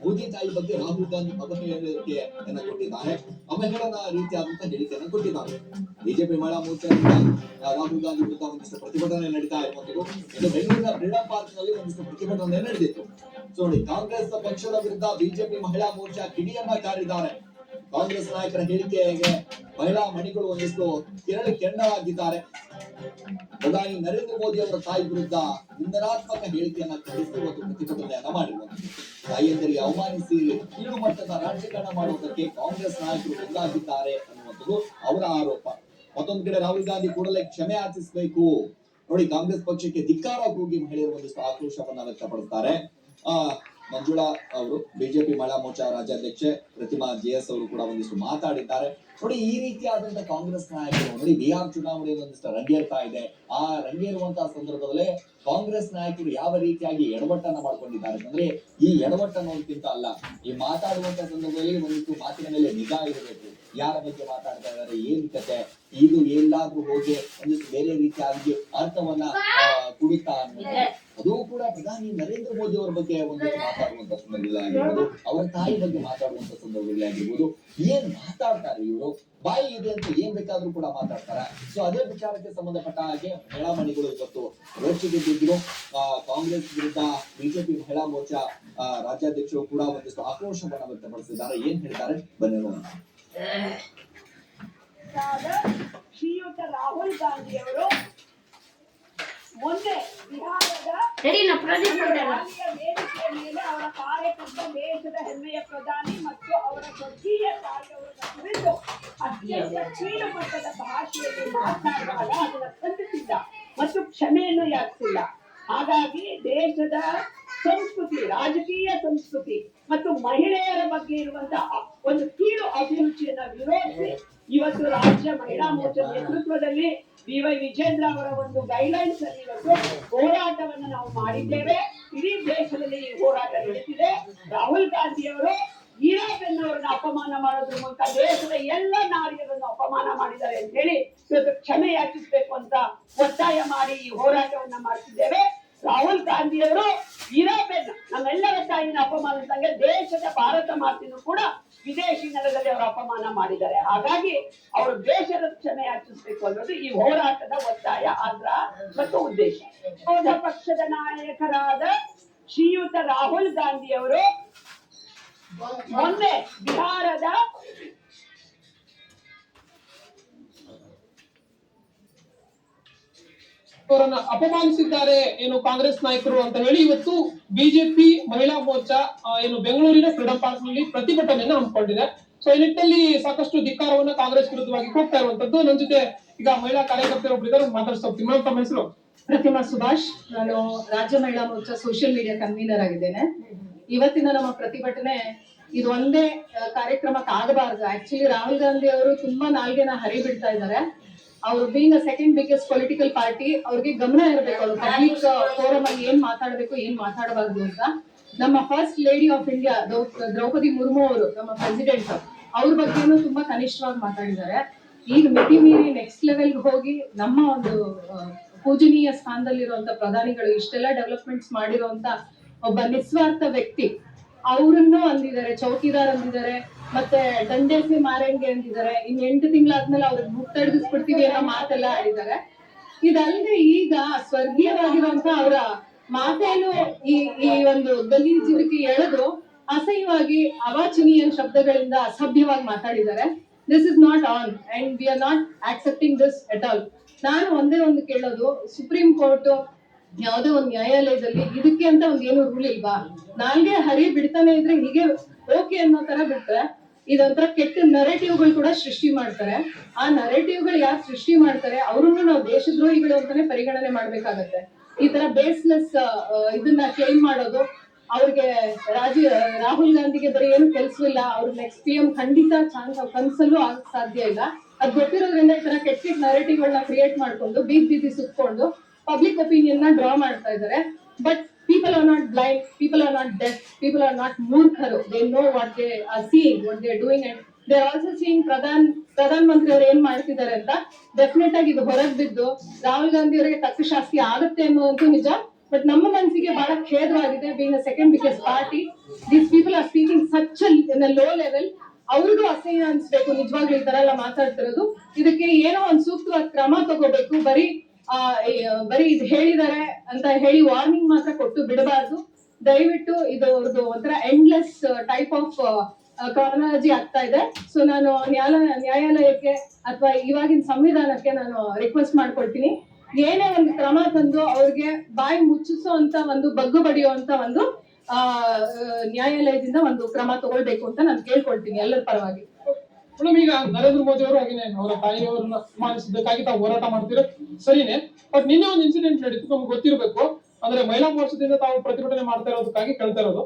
ಮೋದಿ ತಾಯಿ ಬಗ್ಗೆ ರಾಹುಲ್ ಗಾಂಧಿ ಅವಹೇಳನಕೆಯನ್ನ ಕೊಟ್ಟಿದ್ದಾರೆ, ಅವಹೇಳನ ರೀತಿಯಾದಂತಹ ಹೇಳಿಕೆಯನ್ನು ಕೊಟ್ಟಿದ್ದಾರೆ. ಬಿಜೆಪಿ ಮಹಿಳಾ ಮೋರ್ಚಾದಿಂದ ರಾಹುಲ್ ಗಾಂಧಿ ವಿರುದ್ಧ ಒಂದಿಷ್ಟು ಪ್ರತಿಭಟನೆ ನಡೀತಾ ಇರುವಂತದ್ದು. ಇದು ಬೆಂಗಳೂರಿನ ಫ್ರೀಡಂ ಪಾರ್ಕ್ ನಲ್ಲಿ ಒಂದಿಷ್ಟು ಪ್ರತಿಭಟನೆ ನಡೆದಿತ್ತು. ಸೊ ನೋಡಿ, ಕಾಂಗ್ರೆಸ್ ಪಕ್ಷದ ವಿರುದ್ಧ ಬಿಜೆಪಿ ಮಹಿಳಾ ಮೋರ್ಚಾ ಕಿಡಿಯನ್ನ ಕಾರಿದ್ದಾರೆ. ಕಾಂಗ್ರೆಸ್ ನಾಯಕರ ಹೇಳಿಕೆಗೆ ಮಹಿಳಾ ಮಣಿಗಳು ಒಂದಿಷ್ಟು ಕೆಂಡವಾಗಿದ್ದಾರೆ. ಪ್ರಧಾನಿ ನರೇಂದ್ರ ಮೋದಿ ಅವರ ತಾಯಿ ವಿರುದ್ಧ ನಿಂದನಾತ್ಮಕ ಹೇಳಿಕೆಯನ್ನ ಖಂಡಿಸಿ ಇವತ್ತು ಪ್ರತಿಭಟನೆಯನ್ನ ಮಾಡಿರುವಂತದ್ದು. ತಾಯಿಯಂದರಿಗೆ ಅವಮಾನಿಸಿ ಕೀಳು ಮಟ್ಟದ ರಾಜಕಾರಣ ಮಾಡುವುದಕ್ಕೆ ಕಾಂಗ್ರೆಸ್ ನಾಯಕರು ಮುಂದಾಗಿದ್ದಾರೆ ಅನ್ನುವಂಥದ್ದು ಅವರ ಆರೋಪ. ಮತ್ತೊಂದು ಕಡೆ ರಾಹುಲ್ ಗಾಂಧಿ ಕೂಡಲೇ ಕ್ಷಮೆ ಯಾಚಿಸಬೇಕು. ನೋಡಿ, ಕಾಂಗ್ರೆಸ್ ಪಕ್ಷಕ್ಕೆ ಧಿಕ್ಕಾರ ಕೂಗಿ ಮಹಿಳೆಯರು ಒಂದಿಷ್ಟು ಆಕ್ರೋಶವನ್ನ ವ್ಯಕ್ತಪಡಿಸ್ತಾರೆ. ಮಂಜುಳಾ ಅವರು, ಬಿಜೆಪಿ ಮಹಿಳಾ ಮೋರ್ಚಾ ರಾಜ್ಯಾಧ್ಯಕ್ಷೆ ಪ್ರತಿಮಾ ಜೆಎಸ್ ಅವರು ಕೂಡ ಒಂದಿಷ್ಟು ಮಾತಾಡಿದ್ದಾರೆ. ನೋಡಿ, ಈ ರೀತಿಯಾದಂತಹ ಕಾಂಗ್ರೆಸ್ ನಾಯಕರು ನೋಡಿ, ಬಿಹಾರ್ ಚುನಾವಣೆ ಒಂದಿಷ್ಟು ರಂಗೇರ್ತಾ ಇದೆ. ಆ ರಂಗೇರುವಂತಹ ಸಂದರ್ಭದಲ್ಲೇ ಕಾಂಗ್ರೆಸ್ ನಾಯಕರು ಯಾವ ರೀತಿಯಾಗಿ ಎಡವಟ್ಟನ್ನ ಮಾಡ್ಕೊಂಡಿದ್ದಾರೆ ಅಂದ್ರೆ, ಈ ಎಡವಟ್ಟ ಅನ್ನೋದಕ್ಕಿಂತ ಅಲ್ಲ, ಈ ಮಾತಾಡುವಂತಹ ಸಂದರ್ಭದಲ್ಲಿ ಒಂದಿಷ್ಟು ಮಾತಿನ ಮೇಲೆ ನಿಗಾ ಇರಬೇಕು. ಯಾರ ಬಗ್ಗೆ ಮಾತಾಡ್ತಾ ಇದ್ದಾರೆ, ಏನ್ ಕತೆ, ಇದು ಎಲ್ಲಾದ್ರೂ ಹೋಗಿ ಒಂದಿಷ್ಟು ಬೇರೆ ರೀತಿಯಾಗಿ ಅರ್ಥವನ್ನ ಕುಡಿತಾ ಅನ್ನೋದು. ಅದು ಕೂಡ ಪ್ರಧಾನಿ ನರೇಂದ್ರ ಮೋದಿ ಅವರ ಬಗ್ಗೆ ಒಂದಿಷ್ಟು ಮಾತಾಡುವಂತ ಸಂದರ್ಭಗಳಾಗಿರ್ಬೋದು, ಅವರ ತಾಯಿ ಬಗ್ಗೆ ಮಾತಾಡುವಂತ ಸಂದರ್ಭಗಳಾಗಿರ್ಬೋದು. ಏನ್ ಮಾತಾಡ್ತಾರೆ ಇವರು, ಬಾಯಿ ಇದೆ ಅಂತ ಏನ್ ಬೇಕಾದ್ರೂ ಕೂಡ ಮಾತಾಡ್ತಾರ. ಸೊ ಅದೇ ವಿಚಾರಕ್ಕೆ ಸಂಬಂಧಪಟ್ಟ ಹಾಗೆ ಮಹಿಳಾ ಮಣಿಗಳು ಇವತ್ತು ರೋಚಿಗೆದ್ದಿದ್ರು. ಕಾಂಗ್ರೆಸ್ ವಿರುದ್ಧ ಬಿಜೆಪಿ ಮಹಿಳಾ ಮೋರ್ಚಾ ರಾಜ್ಯಾಧ್ಯಕ್ಷರು ಕೂಡ ಒಂದಿಷ್ಟು ಆಕ್ರೋಶವನ್ನ ವ್ಯಕ್ತಪಡಿಸಿದ್ದಾರೆ. ಏನ್ ಹೇಳ್ತಾರೆ ಬನ್ನಿ ನೋಡೋಣ. ಶ್ರೀಯುತ ರಾಹುಲ್ ಗಾಂಧಿ ಅವರು ಮೊನ್ನೆ ಬಿಹಾರದ ವೇದಿಕೆಯ ಮೇಲೆ ಅವರ ಕಾರ್ಯಕರ್ತ ದೇಶದ ಹೆಮ್ಮೆಯ ಪ್ರಧಾನಿ ಮತ್ತು ಅವರ ಸ್ವರ್ಗೀಯ ಕಾರ್ಯವನ್ನು ಕುರಿತು ಅತ್ಯಂತ ಕೀಳು ಮಟ್ಟದ ಭಾಷೆಯಲ್ಲಿ ಮಾತನಾಡುವಾಗ ಅದನ್ನು ಖಂಡಿಸಿಲ್ಲ ಮತ್ತು ಕ್ಷಮೆಯನ್ನು ಯಾಚಿಸಿಲ್ಲ. ಹಾಗಾಗಿ ದೇಶದ ಸಂಸ್ಕೃತಿ, ರಾಜಕೀಯ ಸಂಸ್ಕೃತಿ ಮತ್ತು ಮಹಿಳೆಯರ ಬಗ್ಗೆ ಇರುವಂತಹ ಒಂದು ಕೀಳು ಅಭಿರುಚಿಯನ್ನ ವಿರೋಧಿಸಿ ಇವತ್ತು ರಾಜ್ಯ ಮಹಿಳಾ ಮೋರ್ಚಾ ನೇತೃತ್ವದಲ್ಲಿ ವಿ.ವೈ. ವಿಜೇಂದ್ರ ಅವರ ಒಂದು ಗೈಡ್ಲೈನ್ಸ್ ಅಲ್ಲಿ ಇವತ್ತು ಹೋರಾಟವನ್ನು ನಾವು ಮಾಡಿದ್ದೇವೆ. ಇಡೀ ದೇಶದಲ್ಲಿ ಈ ಹೋರಾಟ ನಡೆದಿದೆ. ರಾಹುಲ್ ಗಾಂಧಿ ಅವರು ಈರಾಬೆನ್ ಅವರನ್ನ ಅಪಮಾನ ಮಾಡೋದ್ರ ಮೂಲಕ ದೇಶದ ಎಲ್ಲ ನಾರಿಯರನ್ನು ಅಪಮಾನ ಮಾಡಿದ್ದಾರೆ ಅಂತ ಹೇಳಿ ಇವತ್ತು ಕ್ಷಮೆ ಯಾಚಿಸಬೇಕು ಅಂತ ಒತ್ತಾಯ ಮಾಡಿ ಈ ಹೋರಾಟವನ್ನ ಮಾಡ್ತಿದ್ದೇವೆ. ರಾಹುಲ್ ಗಾಂಧಿ ಅವರು ಈರಾಬೆನ್ ನಮ್ಮೆಲ್ಲರ ತಾಯಿನ ಅಪಮಾನಿಸಿದಂಗೆ ದೇಶದ ಭಾರತ ಮಾತೆಯನ್ನು ಕೂಡ ವಿದೇಶಿ ನೆಲದಲ್ಲಿ ಅವರು ಅಪಮಾನ ಮಾಡಿದ್ದಾರೆ. ಹಾಗಾಗಿ ಅವರು ದೇಶದ ಕ್ಷಮೆ ಯಾಚಿಸಬೇಕು ಅನ್ನೋದು ಈ ಹೋರಾಟದ ಒತ್ತಾಯ, ಆಗ್ರಹ ಮತ್ತು ಉದ್ದೇಶ. ವಿರೋಧ ಪಕ್ಷದ ನಾಯಕರಾದ ಶ್ರೀಯುತ ರಾಹುಲ್ ಗಾಂಧಿ ಅವರು ಮೊನ್ನೆ ಬಿಹಾರದ ಅವರನ್ನ ಅಪಮಾನಿಸಿದ್ದಾರೆ ಏನು ಕಾಂಗ್ರೆಸ್ ನಾಯಕರು ಅಂತ ಹೇಳಿ ಇವತ್ತು ಬಿಜೆಪಿ ಮಹಿಳಾ ಮೋರ್ಚಾ ಏನು ಬೆಂಗಳೂರಿನ ಫ್ರೀಡಂ ಪಾರ್ಕ್ ನಲ್ಲಿ ಪ್ರತಿಭಟನೆಯನ್ನು ಹಮ್ಮಿಕೊಂಡಿದೆ. ಸೊ ಈ ನಿಟ್ಟಿನಲ್ಲಿ ಸಾಕಷ್ಟು ಧಿಕ್ಕಾರವನ್ನ ಕಾಂಗ್ರೆಸ್ ವಿರುದ್ಧವಾಗಿ ಹೋಗ್ತಾ ಇರುವಂತದ್ದು. ನನ್ನ ಜೊತೆ ಈಗ ಮಹಿಳಾ ಕಾರ್ಯಕರ್ತರೊಬ್ಬರಿದ್ದಾರೆ, ಮಾತಾಡ್ತಾ ಹೋಗ್ತೀನಿ. ಮೇಡಮ್, ತಮ್ಮ ಹೆಸರು? ಪ್ರತಿಮಾ ಸುಭಾಷ್. ನಾನು ರಾಜ್ಯ ಮಹಿಳಾ ಮೋರ್ಚಾ ಸೋಷಿಯಲ್ ಮೀಡಿಯಾ ಕನ್ವೀನರ್ ಆಗಿದ್ದೇನೆ. ಇವತ್ತಿನ ನಮ್ಮ ಪ್ರತಿಭಟನೆ ಇದು ಒಂದೇ ಕಾರ್ಯಕ್ರಮಕ್ಕೆ ಆಗಬಾರದು. ಆಕ್ಚುಲಿ ರಾಹುಲ್ ಗಾಂಧಿ ಅವರು ತುಂಬಾ ನಾಲ್ಗೆನ ಹರಿಬಿಡ್ತಾ ಇದ್ದಾರೆ. ಅವರು being second biggest political party, ಅವ್ರಿಗೆ ಗಮನ ಇರಬೇಕು ಅವರು ಪಬ್ಲಿಕ್ ಫೋರಮ್ ಅಲ್ಲಿ ಏನ್ ಮಾತಾಡಬೇಕು ಏನ್ ಮಾತಾಡಬಾರ್ದು ಅಂತ. ನಮ್ಮ first lady of India Draupadi Murmu ಅವರು, ನಮ್ಮ ಪ್ರೆಸಿಡೆಂಟ್, ಅವ್ರ ಬಗ್ಗೆನೂ ತುಂಬಾ ಕನಿಷ್ಠವಾಗಿ ಮಾತಾಡಿದ್ದಾರೆ. ಈಗ ಮಿತಿ ಮೀರಿ ನೆಕ್ಸ್ಟ್ ಲೆವೆಲ್ ಹೋಗಿ ನಮ್ಮ ಒಂದು ಪೂಜನೀಯ ಸ್ಥಾನದಲ್ಲಿರುವಂತ ಪ್ರಧಾನಿಗಳು ಇಷ್ಟೆಲ್ಲ ಡೆವಲಪ್ಮೆಂಟ್ಸ್ ಮಾಡಿರುವಂತ ಒಬ್ಬ ನಿಸ್ವಾರ್ಥ ವ್ಯಕ್ತಿ, ಅವ್ರನ್ನು ಅಂದಿದ್ದಾರೆ, ಚೌಕಿದಾರ್ ಅಂದಿದ್ದಾರೆ, ಮತ್ತೆ ದಂಡೇಸಿ ಮಾರಂಗೆ ಅಂದಿದ್ದಾರೆ. ಇನ್ 8 ತಿಂಗಳಾದ್ಮೇಲೆ ಅವ್ರಿಗೆ ಮುಟ್ಟಡಿಸ್ಬಿಡ್ತೀವಿ ಅನ್ನೋ ಮಾತೆಲ್ಲ ಆಡಿದ್ದಾರೆ. ಇದಲ್ಲದೆ ಈಗ ಸ್ವರ್ಗೀಯವಾಗಿರುವಂತ ಅವರ ಮಾತೇನು ಈ ಒಂದು ಗಲೀಜಿರಿಕೆ ಎಳೆದು ಅಸಹ್ಯವಾಗಿ ಅವಾಚನೀಯ ಶಬ್ದಗಳಿಂದ ಅಸಭ್ಯವಾಗಿ ಮಾತಾಡಿದ್ದಾರೆ. This is not on and we are not accepting this at all. ನಾನು ಒಂದೇ ಒಂದು ಕೇಳೋದು, ಸುಪ್ರೀಂ ಕೋರ್ಟ್ ಯಾವುದೇ ಒಂದು ನ್ಯಾಯಾಲಯದಲ್ಲಿ ಇದಕ್ಕೆ ಅಂತ ಒಂದು ಏನು ರೂಲ್ ಇಲ್ವಾ? ನಾಲ್ಗೆ ಹರಿ ಬಿಡ್ತಾನೆ ಇದ್ರೆ ಹೀಗೆ ಓಕೆ ಅನ್ನೋ ತರ ಬಿಟ್ರೆ ಇದೊಂಥರ ಕೆಟ್ಟ ನರೇಟಿವ್ಗಳು ಕೂಡ ಸೃಷ್ಟಿ ಮಾಡ್ತಾರೆ. ಆ ನರೇಟಿವ್ಗಳು ಯಾರು ಸೃಷ್ಟಿ ಮಾಡ್ತಾರೆ ಅವ್ರನ್ನು ನಾವು ದೇಶದ್ರೋಹಿಗಳು ಅಂತಾನೆ ಪರಿಗಣನೆ ಮಾಡ್ಬೇಕಾಗತ್ತೆ. ಈ ತರ ಬೇಸ್ಲೆಸ್ ಇದನ್ನ ಕ್ಲೈಮ್ ಮಾಡೋದು, ಅವ್ರಿಗೆ ರಾಹುಲ್ ಗಾಂಧಿಗೆ ಬರೀ ಏನು ಕೆಲಸವಿಲ್ಲ, ಅವ್ರ ನೆಕ್ಸ್ಟ್ PM ಖಂಡಿತ ಕನ್ಸಲ್ಲೂ ಆಗಕ್ ಸಾಧ್ಯ ಇಲ್ಲ. ಅದ್ ಗೊತ್ತಿರೋದ್ರಿಂದ ಈ ತರ ಕೆಟ್ಟ ನರೇಟಿವ್ ಗಳನ್ನ ಕ್ರಿಯೇಟ್ ಮಾಡ್ಕೊಂಡು ಬೀದಿ ಸುತ್ಕೊಂಡು ಪಬ್ಲಿಕ್ ಒಪಿನಿಯನ್ ನ ಡ್ರಾ ಮಾಡ್ತಾ ಇದ್ದಾರೆ. But people are not blind, people are not deaf, people are not ಮೂರ್ಖರು. They know what they are seeing, what they are doing, and they are also seeing Pradhan Mantri ಅವರು ಏನ್ ಮಾಡ್ತಿದ್ದಾರೆ ಅಂತ. ಡೆಫಿನೆಟ್ ಆಗಿ ಇದು ಹೊರಗ್ ಬಿದ್ದು ರಾಹುಲ್ ಗಾಂಧಿ ಅವರಿಗೆ ತಕ್ಕ ಶಾಸ್ತಿ ಆಗುತ್ತೆ ಅನ್ನೋದಂತೂ ನಿಜ. ಬಟ್ ನಮ್ಮ ಮನಸ್ಸಿಗೆ ಬಹಳ ಖೇದವಾಗಿದೆ. Being a second biggest party, these people are low level, ಅವ್ರಿಗೂ ಅಸಹ್ಯ ಅನ್ಸ್ಬೇಕು ನಿಜವಾಗ್ಲೂ ಈ ತರ ಎಲ್ಲ ಮಾತಾಡ್ತಿರೋದು. ಇದಕ್ಕೆ ಏನೋ ಒಂದ್ ಸೂಕ್ತವಾದ ಕ್ರಮ ತಗೋಬೇಕು. ಬರೀ ಇದು ಹೇಳಿದ್ದಾರೆ ಅಂತ ಹೇಳಿ ವಾರ್ನಿಂಗ್ ಮಾತ್ರ ಕೊಟ್ಟು ಬಿಡಬಾರ್ದು. ದಯವಿಟ್ಟು ಇದು ಒಂಥರ ಎಂಡ್ಲೆಸ್ ಟೈಪ್ ಆಫ್ ಕ್ರಾನಲಜಿ ಆಗ್ತಾ ಇದೆ. ಸೊ ನಾನು ನ್ಯಾಯಾಲಯಕ್ಕೆ ಅಥವಾ ಇವಾಗಿನ ಸಂವಿಧಾನಕ್ಕೆ ನಾನು ರಿಕ್ವೆಸ್ಟ್ ಮಾಡ್ಕೊಳ್ತೀನಿ, ಏನೇ ಒಂದು ಕ್ರಮ ತಂದು ಅವ್ರಿಗೆ ಬಾಯಿ ಮುಚ್ಚಿಸೋ ಅಂತ ಒಂದು ಬಗ್ಗು ಬಡಿಯುವಂತ ಒಂದು ನ್ಯಾಯಾಲಯದಿಂದ ಒಂದು ಕ್ರಮ ತಗೊಳ್ಬೇಕು ಅಂತ ನಾನು ಕೇಳ್ಕೊಳ್ತೀನಿ ಎಲ್ಲರ ಪರವಾಗಿ. ಮೇಡಮ್, ಈಗ ನರೇಂದ್ರ ಮೋದಿ ಅವರು ಹಾಗೇನೆ ಅವರ ತಾಯಿಯವರನ್ನ ಅಪಮಾನಿಸಬೇಕಾಗಿ ತಾವು ಹೋರಾಟ ಮಾಡ್ತಿರೋ ಸರಿನೇ. ಬಟ್ ನಿನ್ನೆ ಒಂದು ಇನ್ಸಿಡೆಂಟ್ ನಡೀತು, ನಮ್ಗೆ ಗೊತ್ತಿರಬೇಕು. ಅಂದ್ರೆ ಮಹಿಳಾ ಮೋರ್ಚಾದಿಂದ ತಾವು ಪ್ರತಿಭಟನೆ ಮಾಡ್ತಾ ಇರೋದಕ್ಕಾಗಿ ಕೇಳ್ತಾ ಇರೋದು.